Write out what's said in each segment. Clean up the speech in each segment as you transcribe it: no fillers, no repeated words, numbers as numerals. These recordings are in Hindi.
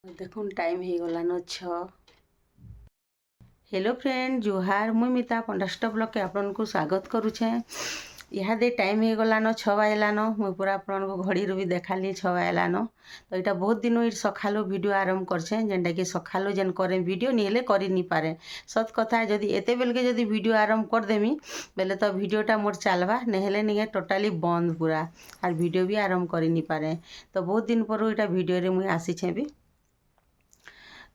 देखुन टाइम हो गलान 6। हेलो फ्रेंड जुहार मुई मिता पंडास्ट ब्लॉग के आपन को स्वागत करुछे। इहादे टाइम हो गलान 6 बाजलान मुई पूरा आपन को घड़ी भी देखाली 6 बाजलान। तो यहाँ बहुत दिन ये सकालू वीडियो आरंभ करछे जेनटा कि सकालू जेन करे वीडियो नहीं करी नहीं पारे। सत कथा जदि एते बेल के जदि वीडियो आरंभ कर देमी बेले तो वीडियोटा मोर चलवा नहेले नहीं टोटाली बंद पूरा और वीडियो भी आरंभ करी नहीं पारे। तो बहुत दिन पर यहाँ वीडियो रे मुई आसीछे भी।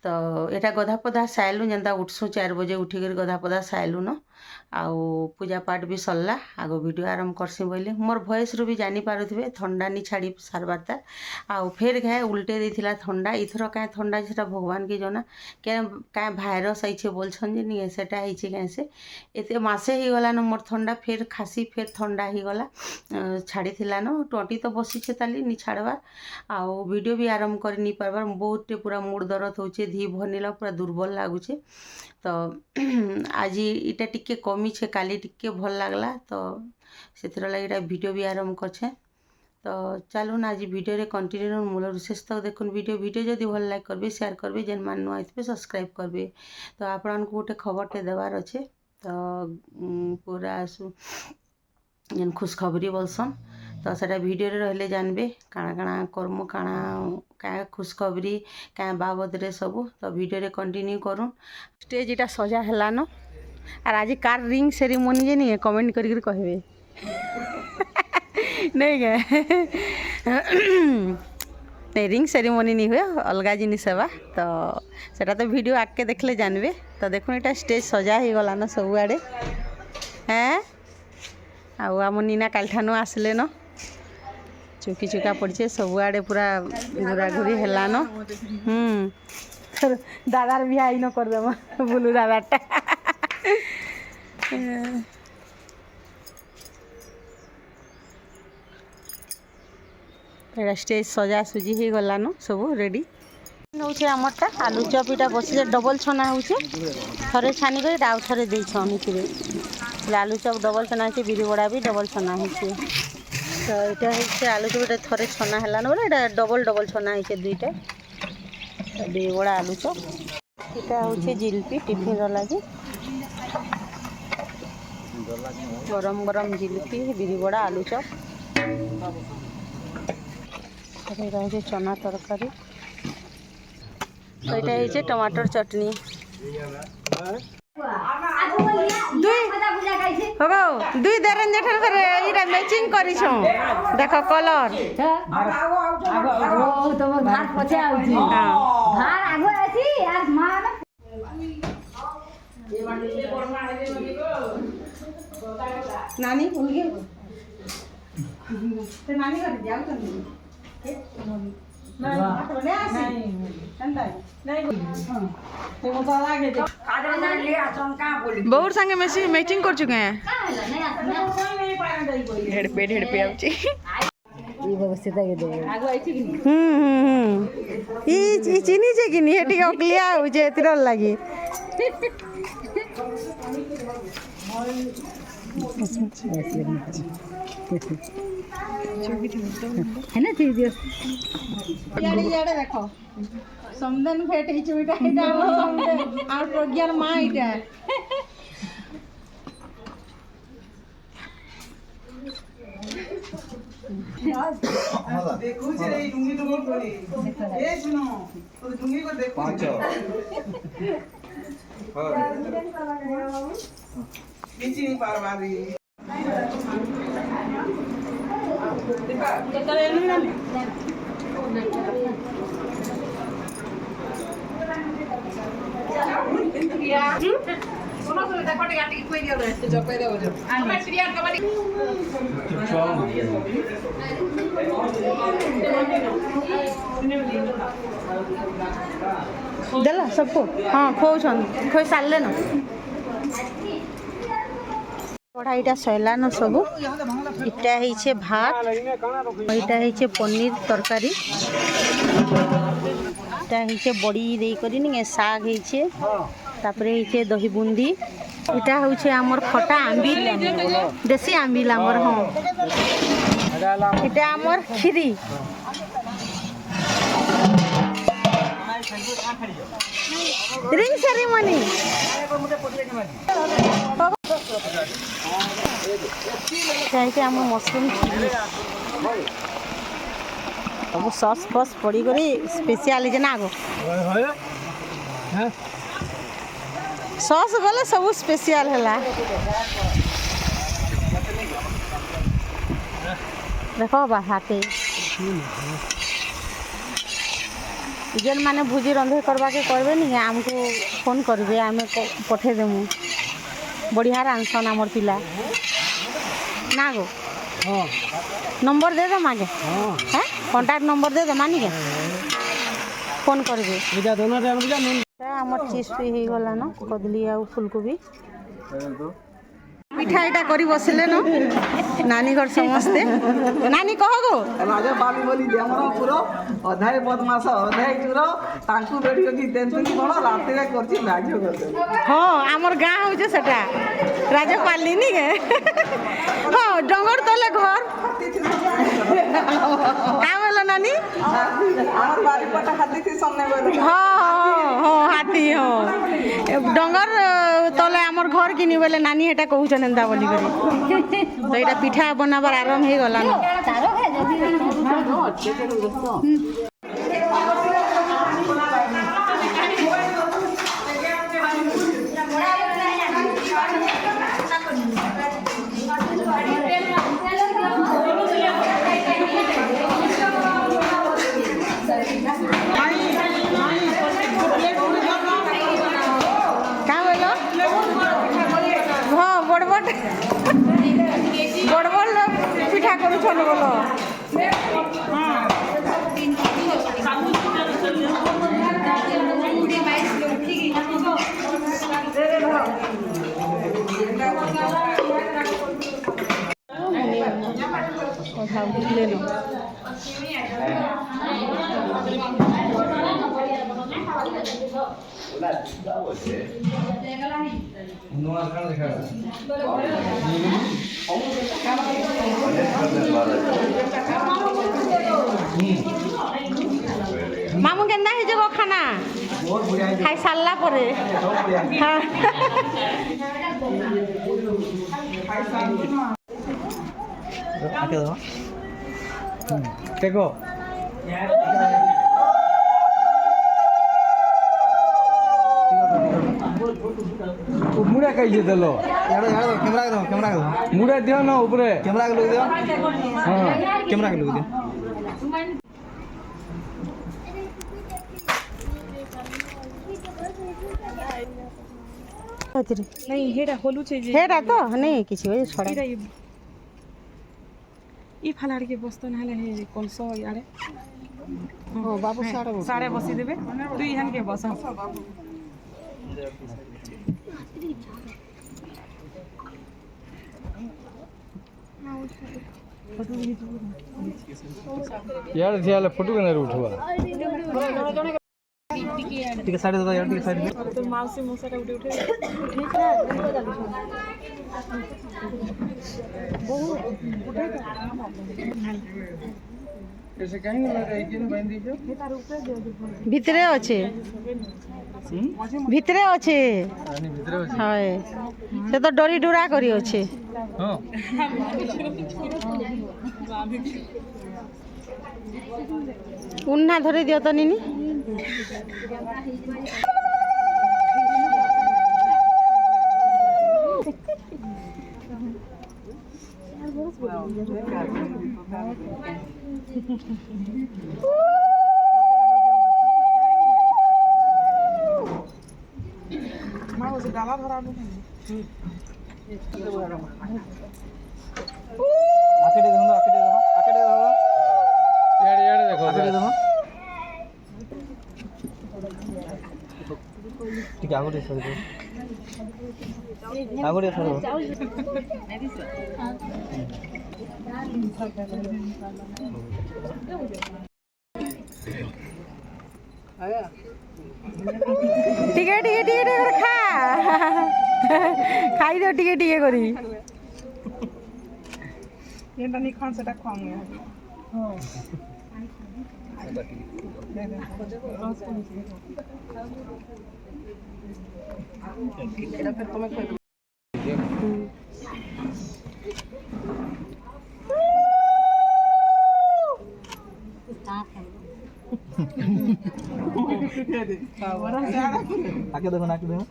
तो यहाँ गधा पधा साइलु जेनता उठसु 4 बजे उठिक गधा पधा साइलु न आउ पूजा पाठ भी सरला आगो वीडियो आरंभ करसी बोली मोर भॉइस रू भी जानी पारुथिबे ठंडा नहीं छाड़ी सारबारता आउ फेर घाए उल्टे देथिला ठंडा इथर क्या ठंडा सेटा भगवान की जना क्या भाइरस आइछे बोलछन जे नहीं सेटा आइछे क्या से एते मासे ही गला न मोर ठंडा फेर खासी फेर ठंडा ही गला छाड़ी थिला न टोटी तो बसीछे ताली नि छाड़बार आउ वीडियो भी आरंभ कर नहीं पारबार बहुत पूरा मूड दर्द होचे धी भरनीला पूरा दुर्बल लगुचे। तो आज इटा टिके कमी छे काली टिके भल लागला तो सेतिर लागि इटा वीडियो भी आरंभ करछे। तो चलून आज वीडियो रे कंटिन्यू मूल विशेष तक देखुन वीडियो जदि भल लाइक करबे शेयर करबे जेन मान नुआ आइतबे सब्सक्राइब करबे। तो आपन को गोटे खबरटे देवार अच्छे तो पूरा आसु जेन खुशखबरी बोलसन तो सेटा वीडियो रे रहले जानबे काଣା काଣା करमु काଣା क्या खुशखबरी क्या बाबद रे सबू। तो वीडियो रे कंटिन्यू करूँ स्टेज इटा सजा हेलान और आज कार रिंग सेरेमनी जे नहीं कमेंट करी कहबे नहीं क्या नहीं रिंग सेरेमनी नहीं हुए अलग जिनिस है तो सेटा तो वीडियो आके देखले जानबे। तो देखो इटा स्टेज सजा ही गलान सब आड़े हैं आउ आम नीना काल ठानु आसले न चुकी चुका पड़े सब आड़े पूरा घूरा घूरी हेलान। दादार भी आई न करदेमा बुलू दादाटा स्टेज सजा सुजी ही गलान सब रेडी नौचे आमरटा आलू चप इटा बसी डबल छना होचे थरे छानी कर आउ थरे देछन इथिरे आलू चप डबल छना है बिरी बड़ा भी डबल छना है। तो यहाँ आलू चप थरे छना है बोले डबल डबल छना है दुईटा बिरी बड़ा आलू चप यहाँ हूँ जिलपी टिफिन लगे गरम गरम जिलपी बिरी बड़ा आलू चप हूँ चना तरकारी तो यहाँ है टमाटर चटनी दुई देरन जेठर फेर इटा मैचिंग करिछो देखो कलर तमर भार पछे आउची भार आगो आसी यार मान नानी भूल गए ते नानी घर जाऊ त बहुत संगे मैचिंग कर चुके हैं ढेड़ पे आउची ई चिनी जे किनी हेटी अकलिया हो जे तिरल लागी है ना चीज याडे देखो समदन फेट ही चुईटा इटा समदन आर प्रज्ञार मां इटा देखो जे रे डुंगी तो मोर कोनी ए सुनो तो डुंगी को देखो पांच हां नीचे नहीं पार मारी देला सबको हाँ खोन खोई सारे न कढ़ाईटा सैलान सब इटा है भात इटा है पनीर तरकारी इटा है बड़ी देकर साग है दही बुंदी इटा हूँ आमर खटा आंबिल देसी आंबिल आमर हाँ इटा आमर खीरी रिंग सेरेमनी जाइके आम मशरूम चिली सब सस फस पड़ी करी स्पेशल जे ना गो सस गले सब स्पेशल है देखो बाहाते जेन माने भुजी रंधे करवा के करबे नि हमको फोन करबे आम पठे देमु बढ़िया रांधसन आमर पिला ना गो नंबर दे दे मागे हैं कांटेक्ट नंबर दे दे मानी के फोन करबे आमर चीज ही गला न कदली आ फूलकोबी पिठा एटा करी बसले न नानी घर समस्ते नानी कह गो राजा बाली बोली देमरा पुरो अधाय बदमाश अधाय चुरो तांकु रेडियो की तेंतुनी बड़ राति रे करछि भाग्य करते हां हमर गां हो जे सेटा राजा पाली नी के हां डंगर तले घर का बोला नानी हमर बारी पटा हाथी थी सामने बोल हां हां हाथी हां डंगर तले हमर घर किनी बोले नानी हेटा कहू नंदा बोली करी तो एटा पिठा बनाबार आरंभ हे गला न बड़ बड़ पिठा करू बोलो ले लो मामू केन्दा हे जगो खाना खाई सारला परे देखो मुड़ा कहिए देलो कैमरा मुड़ा दियो ना ऊपरे कैमरा के लोग दियो हां कैमरा के लोग दियो नहीं हेडा होलू छे जे हेडा तो नहीं किछि होय छोड़ा ई फालाड़ के बस्तो नाले हे कोलसो यारे हां बाबू साड़े बसी देबे तू इहन के बस यार ध्यान फोटो केना उठवा ठीक है साइड दे यार ठीक है साइड तो माउसी मोसाटा उठे उठे कैसे कहीं लगा है कि बांध दीजिए भितरे अछि भितरे अछि हाय से तो डरी डुरा करी अछि हां उन्ना धरे दियो तो निनी माँ उसे डाला भरा लो आकेडे देखो यार देखो आकेडे देखो ठीक है आगोड़े सर आगोड़े सर आया टिके टिके टिके टिके खा खाई दो टिके टिके करी ये नहीं खान से खुआऊंगा हां আকে দেখো নাকি দেখো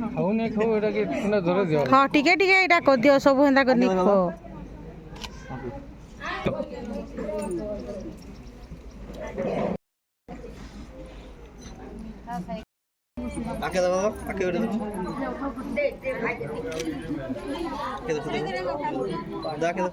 খাও নে খাও এটাকে তোমরা ধরে দিও ହଁ ଟିକେ ଟିକେ ଏଇଟା କରିଦିଅ ସବୁ ହେନ୍ତା କରି ଖୋ আকে দেখো আকে ওটা দেখো আকে দেখো দেখো দেখো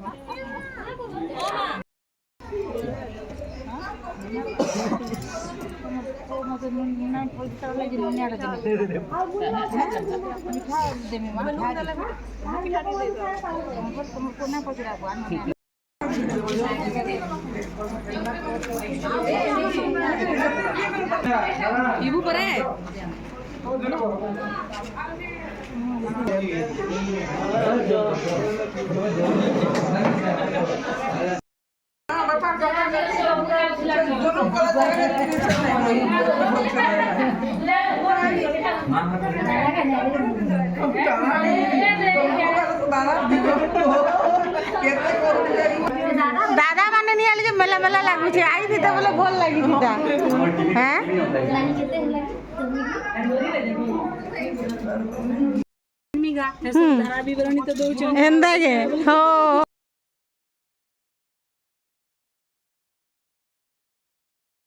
ইবু পরে দাদা মানে নিয়ে আলে যে মেলা মেলা লাগুছে আই দিতে বলে ভাল লাগি দিতা হ্যাঁ ধারা বিবরণী তো দଉଛନ୍ତି এন্দা কে হো